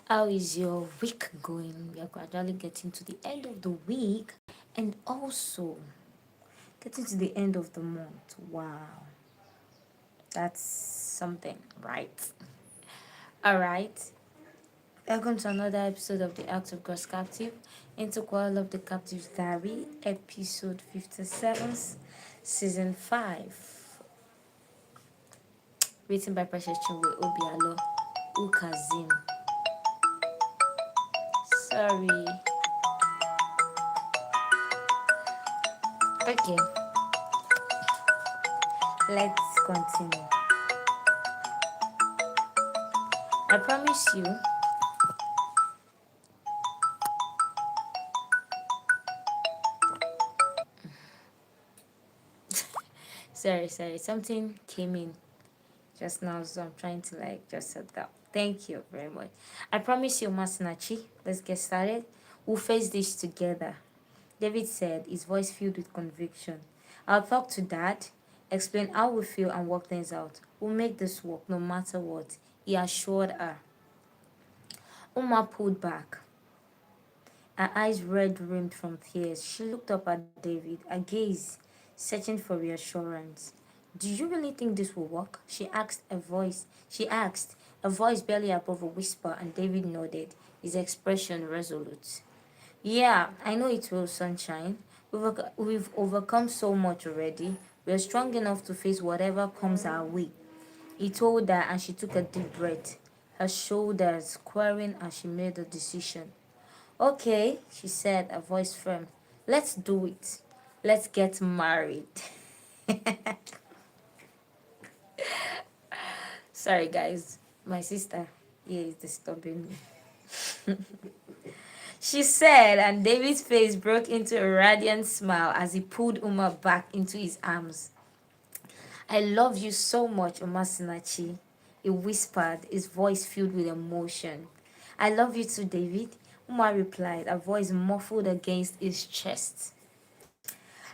How is your week going? We are gradually getting to the end of the week and also getting to the end of the month. Wow, that's something, right? All right. Welcome to another episode of the Act of God's Captive, into Quarrel of the Captive's Diary, episode 57, season 5, written by Precious Chinwe Obialor-Ukazim. Sorry. Okay, let's continue. I promise you, sorry, something came in just now, so I'm trying to just set that. Thank you very much. I promise you, Masinachi. Let's get started. We'll face this together. David said, his voice filled with conviction. I'll talk to Dad, explain how we feel and work things out. We'll make this work no matter what, he assured her. Uma pulled back, her eyes red-rimmed from tears. She looked up at David, her gaze searching for reassurance. Do you really think this will work? She asked, a voice barely above a whisper, and David nodded, his expression resolute. Yeah, I know it will, sunshine. We've overcome so much already. We're strong enough to face whatever comes our way. He told her, and she took a deep breath, her shoulders squaring as she made a decision. Okay, she said, her voice firm. Let's do it. Let's get married. Sorry, guys. My sister here is disturbing me. She said, and David's face broke into a radiant smile as he pulled Uma back into his arms. I love you so much, Uma Sinachi, he whispered, his voice filled with emotion. I love you too, David, Uma replied, her voice muffled against his chest.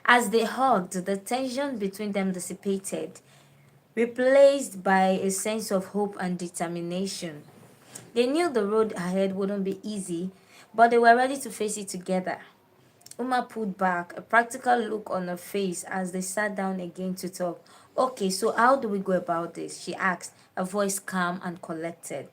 As they hugged, the tension between them dissipated, replaced by a sense of hope and determination. They knew the road ahead wouldn't be easy, but they were ready to face it together. Uma pulled back, a practical look on her face as they sat down again to talk. Okay, so how do we go about this? She asked, her voice calm and collected.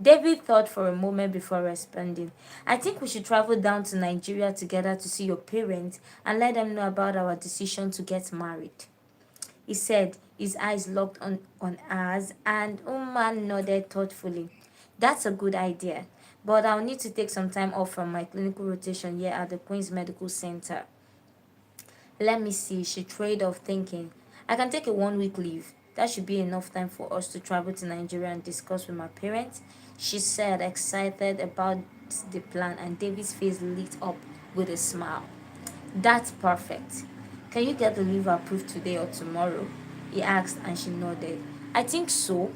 David thought for a moment before responding. I think we should travel down to Nigeria together to see your parents and let them know about our decision to get married. He said, his eyes locked on ours, and Uma nodded thoughtfully. That's a good idea, but I'll need to take some time off from my clinical rotation here at the Queen's Medical Center. Let me see, she trailed off thinking. I can take a 1 week leave. That should be enough time for us to travel to Nigeria and discuss with my parents, she said, excited about the plan, and David's face lit up with a smile. That's perfect. Can you get the leave approved today or tomorrow? He asked, and she nodded. I think so.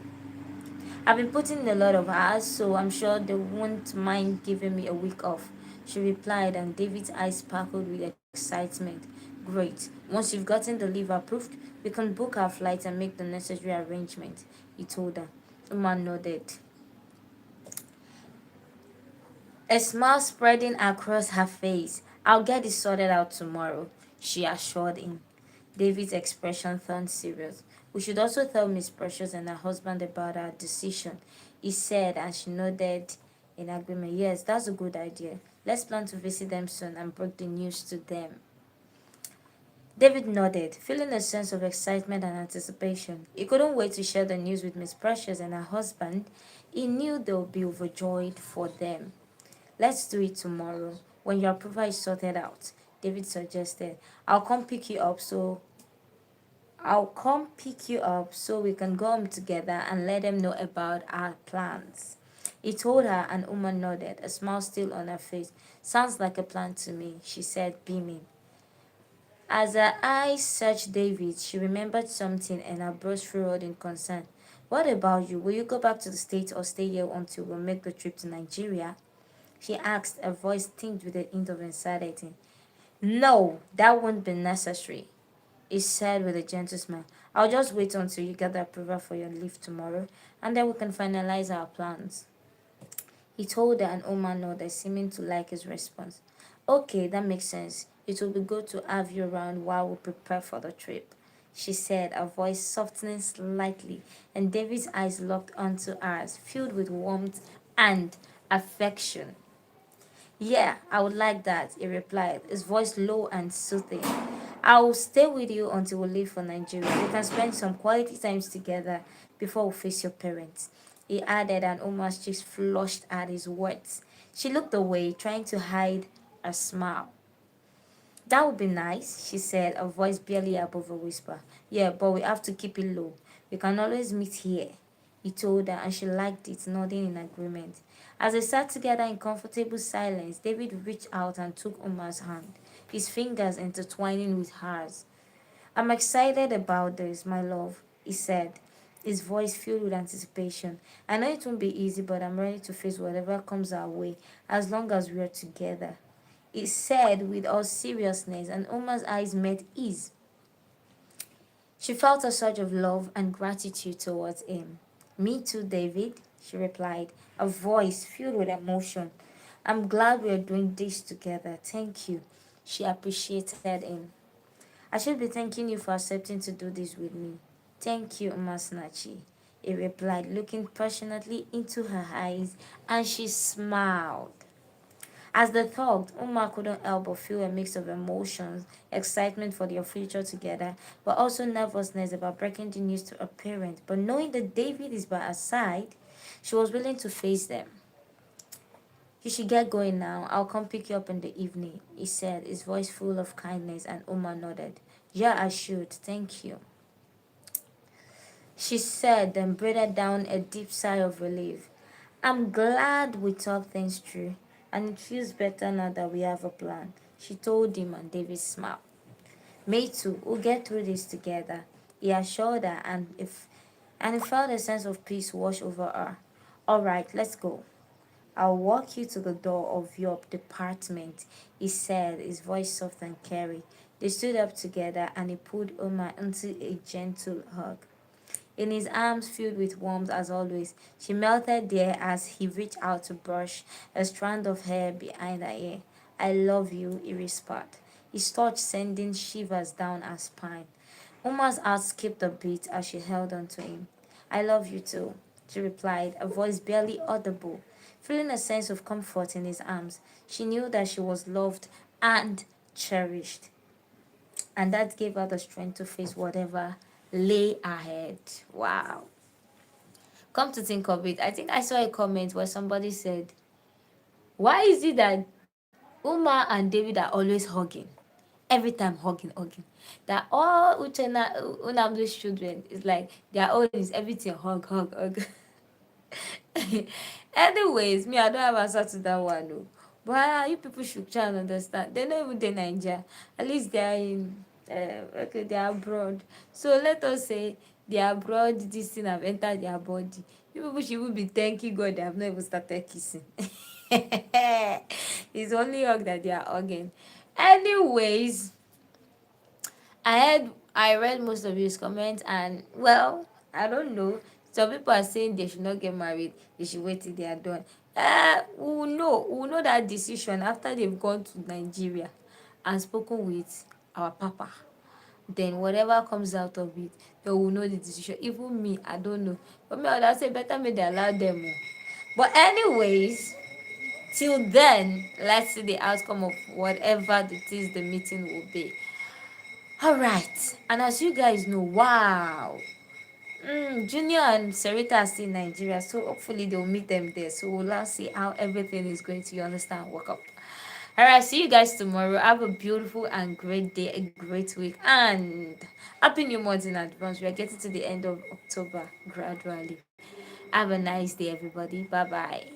I've been putting in a lot of hours, so I'm sure they won't mind giving me a week off, she replied, and David's eyes sparkled with excitement. Great. Once you've gotten the leave approved, we can book our flights and make the necessary arrangements, he told her. Uma nodded, a smile spreading across her face. I'll get it sorted out tomorrow, she assured him. David's expression turned serious. We should also tell Miss Precious and her husband about our decision, he said as she nodded in agreement. Yes, that's a good idea. Let's plan to visit them soon and break the news to them. David nodded, feeling a sense of excitement and anticipation. He couldn't wait to share the news with Miss Precious and her husband. He knew they would be overjoyed for them. Let's do it tomorrow, when your approval is sorted out, David suggested. I'll come pick you up so we can go home together and let them know about our plans. He told her, and Uma nodded, a smile still on her face. Sounds like a plan to me, she said, beaming. As her eyes searched David, she remembered something and her brows furrowed in concern. What about you? Will you go back to the States or stay here until we make the trip to Nigeria? She asked, her voice tinged with a hint of anxiety. No, that won't be necessary, he said with a gentle smile. I'll just wait until you get the approval for your leave tomorrow, and then we can finalize our plans. He told her, and Omar nodded, seeming to like his response. Okay, that makes sense. It will be good to have you around while we prepare for the trip, she said, her voice softening slightly, and David's eyes locked onto hers, filled with warmth and affection. Yeah, I would like that, he replied, his voice low and soothing. I will stay with you until we leave for Nigeria. We can spend some quality times together before we face your parents. He added, and Omar's cheeks flushed at his words. She looked away, trying to hide a smile. That would be nice, she said, her voice barely above a whisper. Yeah, but we have to keep it low. We can always meet here, he told her, and she liked it, nodding in agreement. As they sat together in comfortable silence, David reached out and took Omar's hand, his fingers intertwining with hers. I'm excited about this, my love, he said, his voice filled with anticipation. I know it won't be easy, but I'm ready to face whatever comes our way as long as we are together. He said with all seriousness, and Omar's eyes met his. She felt a surge of love and gratitude towards him. Me too, David, she replied, a voice filled with emotion. I'm glad we are doing this together. Thank you. She appreciated him. I should be thanking you for accepting to do this with me. Thank you, Umasnachi, he replied, looking passionately into her eyes, and she smiled. As they talked, Umar couldn't help but feel a mix of emotions, excitement for their future together, but also nervousness about breaking the news to her parents. But knowing that David is by her side, she was willing to face them. You should get going now. I'll come pick you up in the evening, he said, his voice full of kindness, and Umar nodded. Yeah, I should. Thank you, she said, then breathed down a deep sigh of relief. I'm glad we talked things through, and it feels better now that we have a plan, she told him, and David smiled. Me too, we'll get through this together, he assured her, and he felt a sense of peace wash over her. All right, let's go. I'll walk you to the door of your department, he said, his voice soft and caring. They stood up together, and he pulled Omar into a gentle hug. In his arms filled with warmth as always, she melted there as he reached out to brush a strand of hair behind her ear. I love you, he whispered, his touch sending shivers down her spine. Uma's heart skipped a beat as she held on to him. I love you too, she replied, a voice barely audible. Feeling a sense of comfort in his arms, she knew that she was loved and cherished, and that gave her the strength to face whatever lay ahead. Wow. Come to think of it, I think I saw a comment where somebody said, why is it that Uma and David are always hugging? Every time hugging, hugging. That all Uchenna Unamdu's children is like their own is everything hug, hug, hug. Anyways, me, I don't have answer to that one. No. But you people should try and understand. They're not even in Nigeria. At least they are in, okay, they are abroad. So let us say they are abroad, this thing have entered their body. You people should even be thanking God they have not even started kissing. It's only hug that they are hugging. Anyways, I read most of his comments, and well, I don't know. Some people are saying they should not get married, they should wait till they are done. We will know that decision after they've gone to Nigeria and spoken with our papa. Then whatever comes out of it, they will know the decision. Even me, I don't know. But me, I would say better may they allow them. Oh. But anyways, till then, let's see the outcome of whatever it is the meeting will be. All right, and as you guys know, wow, Junior and Sarita are still in Nigeria, so hopefully they'll meet them there. So we'll now see how everything is going to, you understand, work up. All right, see you guys tomorrow. Have a beautiful and great day, a great week, and happy new month in advance. We are getting to the end of October gradually. Have a nice day, everybody. Bye bye.